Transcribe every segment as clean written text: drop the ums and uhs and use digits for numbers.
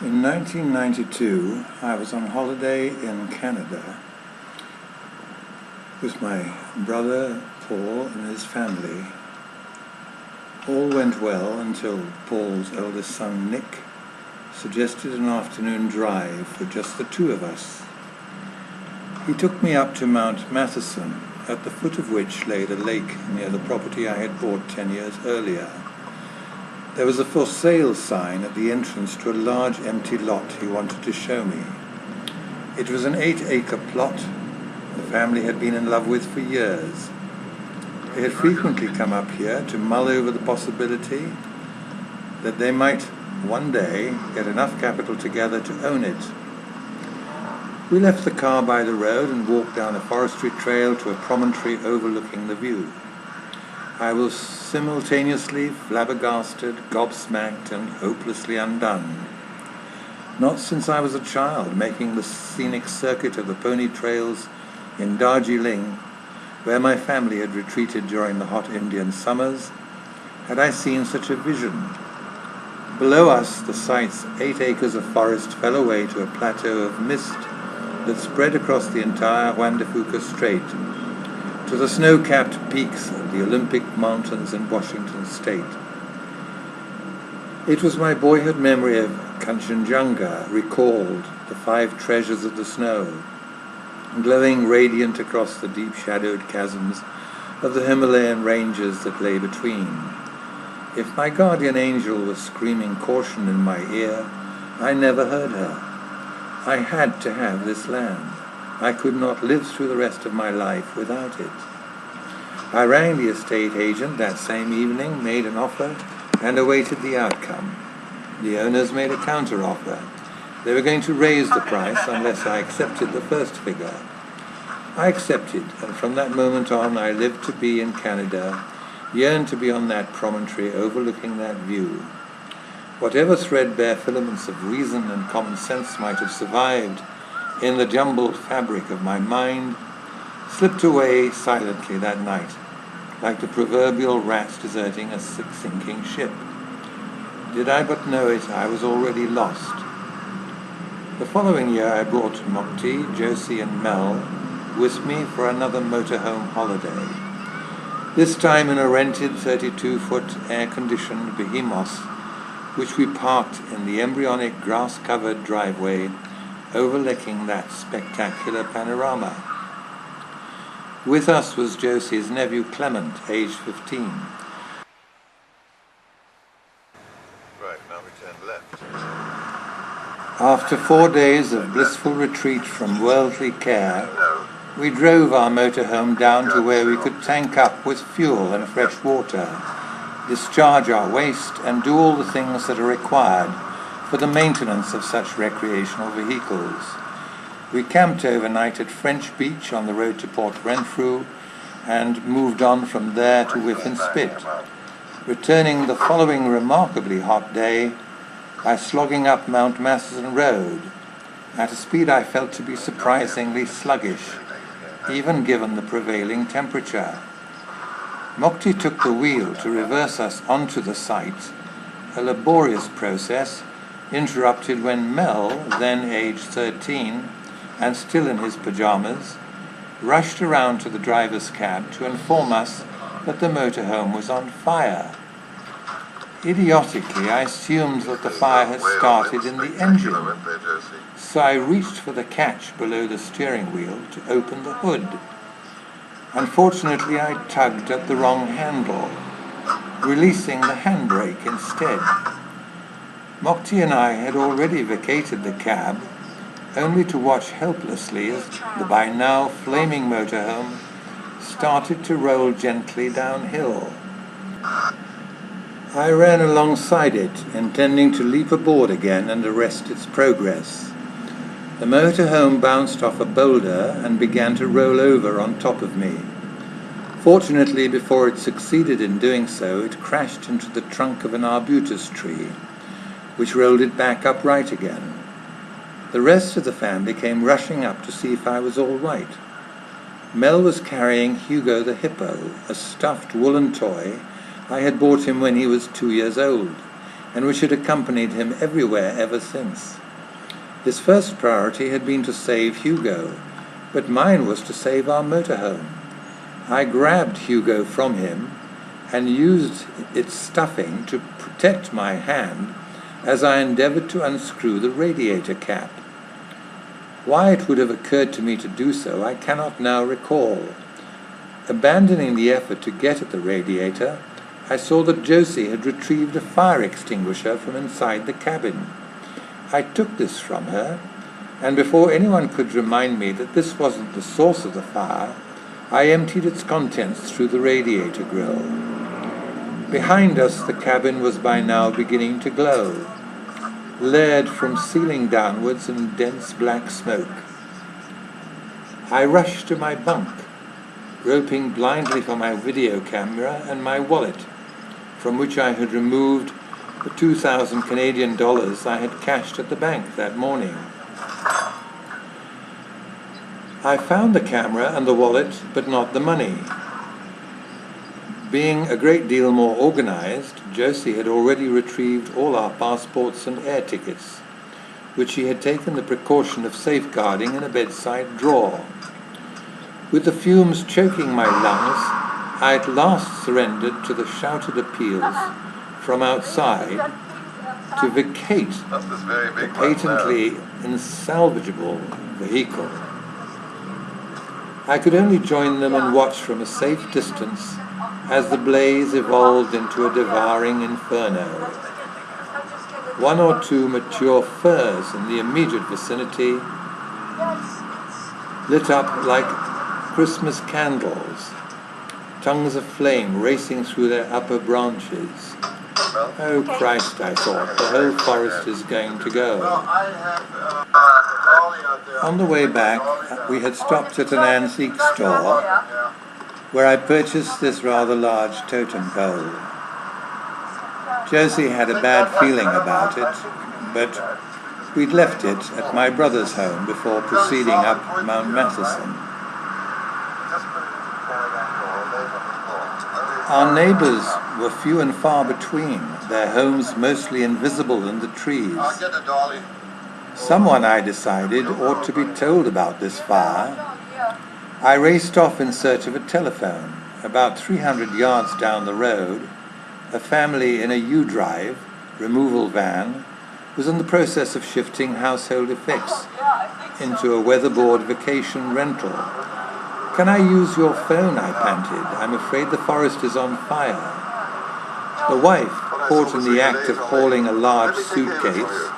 In 1992, I was on holiday in Canada with my brother Paul and his family. All went well until Paul's eldest son Nick suggested an afternoon drive for just the two of us. He took me up to Mount Matheson, at the foot of which lay the lake near the property I had bought 10 years earlier. There was a for sale sign at the entrance to a large empty lot he wanted to show me. It was an 8-acre plot the family had been in love with for years. They had frequently come up here to mull over the possibility that they might one day get enough capital together to own it. We left the car by the road and walked down a forestry trail to a promontory overlooking the view. I was simultaneously flabbergasted, gobsmacked, and hopelessly undone. Not since I was a child, making the scenic circuit of the pony trails in Darjeeling, where my family had retreated during the hot Indian summers, had I seen such a vision. Below us, the site's 8 acres of forest fell away to a plateau of mist that spread across the entire Juan de Fuca Strait, to the snow-capped peaks of the Olympic Mountains in Washington state. It was my boyhood memory of Kanchenjunga recalled, the 5 treasures of the snow, glowing radiant across the deep-shadowed chasms of the Himalayan ranges that lay between. If my guardian angel was screaming caution in my ear, I never heard her. I had to have this land. I could not live through the rest of my life without it. I rang the estate agent that same evening, made an offer, and awaited the outcome. The owners made a counter-offer. They were going to raise the price unless I accepted the first figure. I accepted, and from that moment on I lived to be in Canada, yearned to be on that promontory overlooking that view. Whatever threadbare filaments of reason and common sense might have survived in the jumbled fabric of my mind, slipped away silently that night, like the proverbial rat deserting a sinking ship. Did I but know it, I was already lost. The following year I brought Mokti, Josie and Mel with me for another motorhome holiday, this time in a rented 32-foot air-conditioned behemoth, which we parked in the embryonic grass-covered driveway overlooking that spectacular panorama. With us was Josie's nephew Clement, aged 15. Right, now we turn left. After 4 days of blissful retreat from worldly care, we drove our motorhome down to where we could tank up with fuel and fresh water, discharge our waste, and do all the things that are required for the maintenance of such recreational vehicles. We camped overnight at French Beach on the road to Port Renfrew and moved on from there to Whiff and Spit, returning the following remarkably hot day by slogging up Mount Matheson Road at a speed I felt to be surprisingly sluggish, even given the prevailing temperature. Mokti took the wheel to reverse us onto the site, a laborious process interrupted when Mel, then aged 13, and still in his pajamas, rushed around to the driver's cab to inform us that the motorhome was on fire. Idiotically, I assumed that the fire had started in the engine, so I reached for the catch below the steering wheel to open the hood. Unfortunately, I tugged at the wrong handle, releasing the handbrake instead. Mokti and I had already vacated the cab, only to watch helplessly as the by now flaming motorhome started to roll gently downhill. I ran alongside it, intending to leap aboard again and arrest its progress. The motorhome bounced off a boulder and began to roll over on top of me. Fortunately, before it succeeded in doing so, it crashed into the trunk of an arbutus tree, which rolled it back upright again. The rest of the family came rushing up to see if I was all right. Mel was carrying Hugo the hippo, a stuffed woolen toy I had bought him when he was 2 years old, and which had accompanied him everywhere ever since. His first priority had been to save Hugo, but mine was to save our motorhome. I grabbed Hugo from him and used its stuffing to protect my hand as I endeavored to unscrew the radiator cap. Why it would have occurred to me to do so, I cannot now recall. Abandoning the effort to get at the radiator, I saw that Josie had retrieved a fire extinguisher from inside the cabin. I took this from her, and before anyone could remind me that this wasn't the source of the fire, I emptied its contents through the radiator grill. Behind us, the cabin was by now beginning to glow, layered from ceiling downwards in dense black smoke. I rushed to my bunk, groping blindly for my video camera and my wallet, from which I had removed the 2,000 Canadian dollars I had cashed at the bank that morning. I found the camera and the wallet, but not the money. Being a great deal more organized, Josie had already retrieved all our passports and air tickets, which she had taken the precaution of safeguarding in a bedside drawer. With the fumes choking my lungs, I at last surrendered to the shouted appeals from outside to vacate the patently insalvageable vehicle. I could only join them and watch from a safe distance as the blaze evolved into a devouring inferno. One or two mature firs in the immediate vicinity lit up like Christmas candles, tongues of flame racing through their upper branches. Oh Christ, I thought, the whole forest is going to go. On the way back, we had stopped at an antique store where I purchased this rather large totem pole. Josie had a bad feeling about it, but we'd left it at my brother's home before proceeding up Mount Matheson. Our neighbors were few and far between, their homes mostly invisible in the trees. Someone, I decided, ought to be told about this fire. I raced off in search of a telephone. About 300 yards down the road, a family in a U-Drive removal van was in the process of shifting household effects into a weatherboard vacation rental. "Can I use your phone?" I panted. "I'm afraid the forest is on fire." The wife, caught in the act of hauling a large suitcase,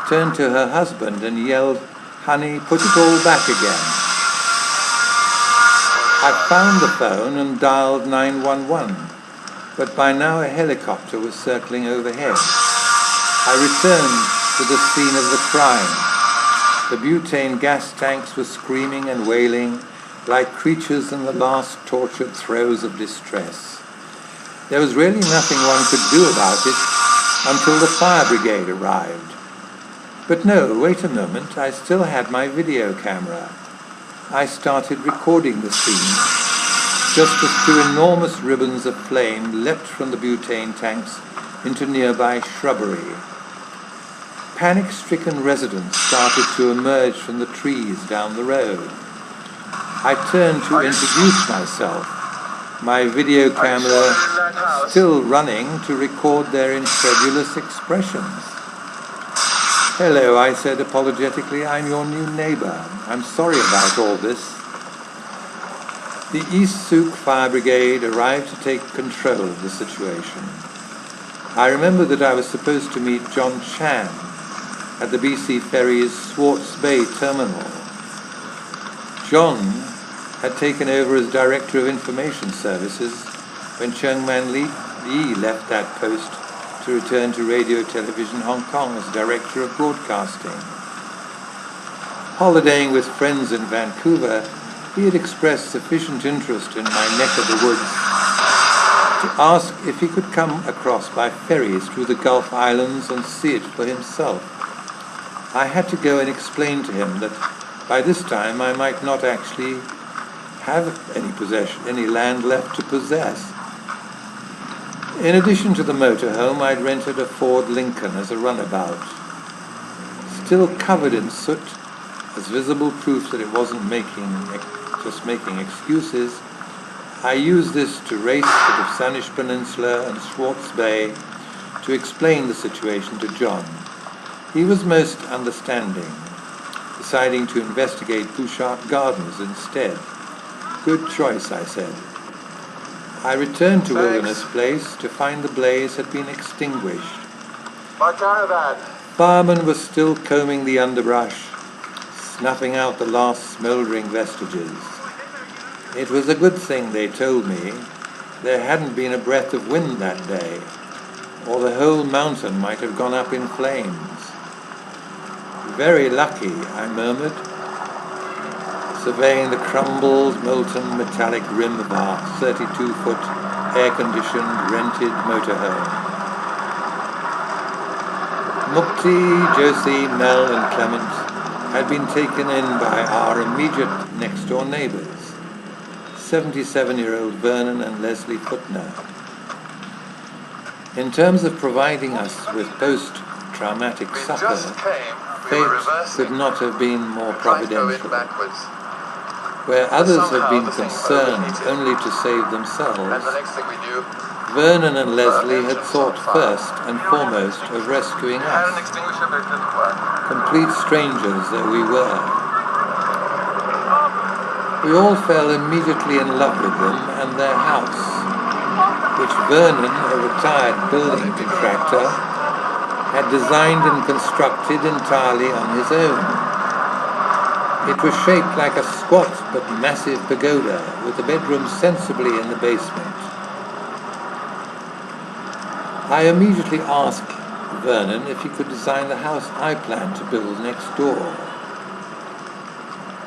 turned to her husband and yelled, "Honey, put it all back again." I found the phone and dialed 911, but by now a helicopter was circling overhead. I returned to the scene of the crime. The butane gas tanks were screaming and wailing like creatures in the last tortured throes of distress. There was really nothing one could do about it until the fire brigade arrived. But no, wait a moment, I still had my video camera. I started recording the scene, just as two enormous ribbons of flame leapt from the butane tanks into nearby shrubbery. Panic-stricken residents started to emerge from the trees down the road. I turned to introduce myself, my video camera still running to record their incredulous expressions. "Hello," I said apologetically, "I'm your new neighbor. I'm sorry about all this." The East Souk Fire Brigade arrived to take control of the situation. I remember that I was supposed to meet John Chan at the BC Ferry's Swartz Bay terminal. John had taken over as Director of Information Services when Chung Man Yi left that post to return to Radio Television Hong Kong as Director of Broadcasting. Holidaying with friends in Vancouver, he had expressed sufficient interest in my neck of the woods to ask if he could come across by ferries through the Gulf Islands and see it for himself. I had to go and explain to him that by this time I might not actually have any land left to possess. In addition to the motorhome, I'd rented a Ford Lincoln as a runabout. Still covered in soot, as visible proof that it wasn't just making excuses, I used this to race to the Sanish Peninsula and Swartz Bay to explain the situation to John. He was most understanding, deciding to investigate Bouchard Gardens instead. Good choice, I said. I returned to Wilderness Place to find the blaze had been extinguished. My caravan. Firemen were still combing the underbrush, snuffing out the last smouldering vestiges. It was a good thing, they told me, there hadn't been a breath of wind that day, or the whole mountain might have gone up in flames. Very lucky, I murmured, surveying the crumbled, molten metallic rim of our 32-foot, air-conditioned, rented motorhome. Mukti, Josie, Mel and Clement had been taken in by our immediate next-door neighbours, 77-year-old Vernon and Leslie Footner. In terms of providing us with post-traumatic succor, fate could not have been more providential. Where others had been concerned only to save themselves, Vernon and Leslie had thought first and foremost of rescuing us, complete strangers though we were. We all fell immediately in love with them and their house, which Vernon, a retired building contractor, had designed and constructed entirely on his own. It was shaped like a squat but massive pagoda, with the bedroom sensibly in the basement. I immediately asked Vernon if he could design the house I planned to build next door.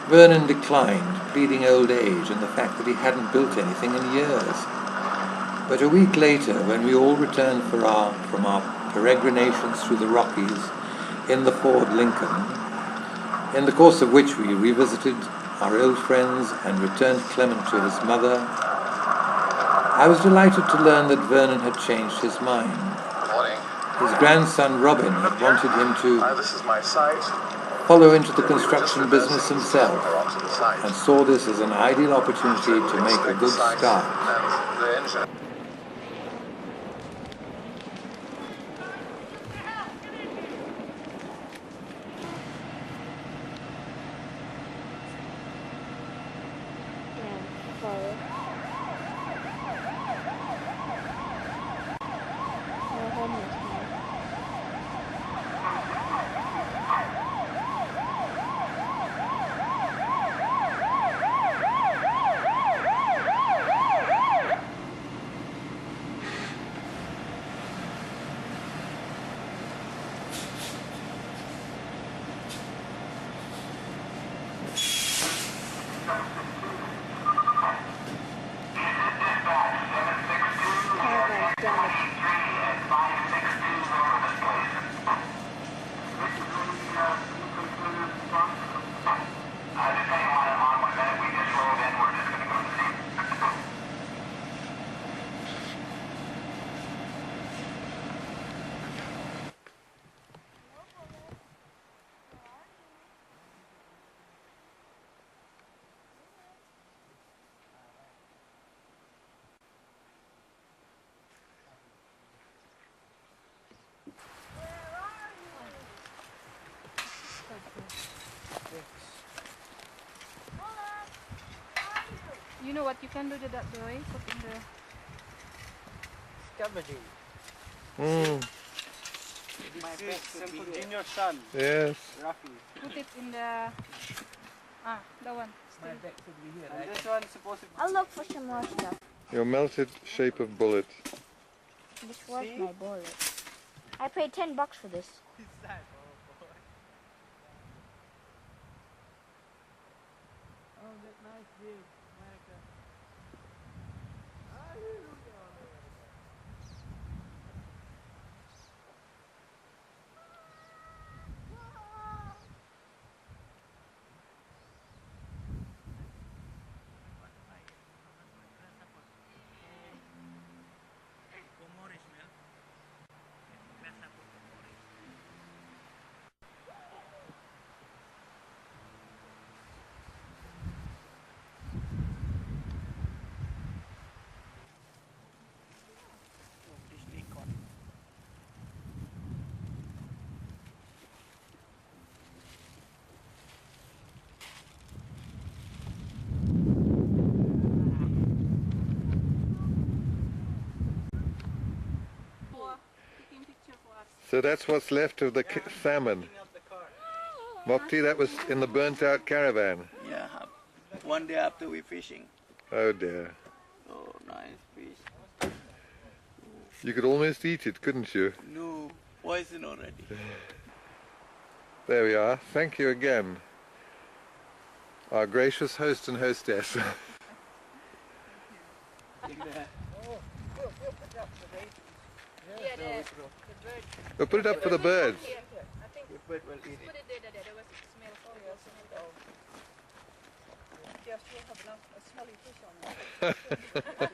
Vernon declined, pleading old age and the fact that he hadn't built anything in years. But a week later, when we all returned from our peregrinations through the Rockies in the Ford Lincoln, in the course of which we revisited our old friends and returned Clement to his mother, I was delighted to learn that Vernon had changed his mind. His grandson Robin had wanted him to follow into the construction business himself, and saw this as an ideal opportunity to make a good start. You know what you can do to that boy? Put in the scavenging. my This bag is should be Simple here. Junior's son, Yes. Rafi. Put it in the that one. My Still. bag should be here. And this one's supposed to be. I'll look for some more stuff. Your melted shape of bullet. This was my bullet. I paid $10 for this. Oh, that nice big America. So that's what's left of the salmon. Mokti, that was in the burnt out caravan. Yeah, one day after we fishing. Oh dear. Oh, nice fish. You could almost eat it, couldn't you? No, poison already. There we are. Thank you again, our gracious host and hostess. Take that. Yeah, the bird. We'll put it up for the birds. Here, I think The bird will eat it. put it there, there was smell. You still have enough smelly fish on it.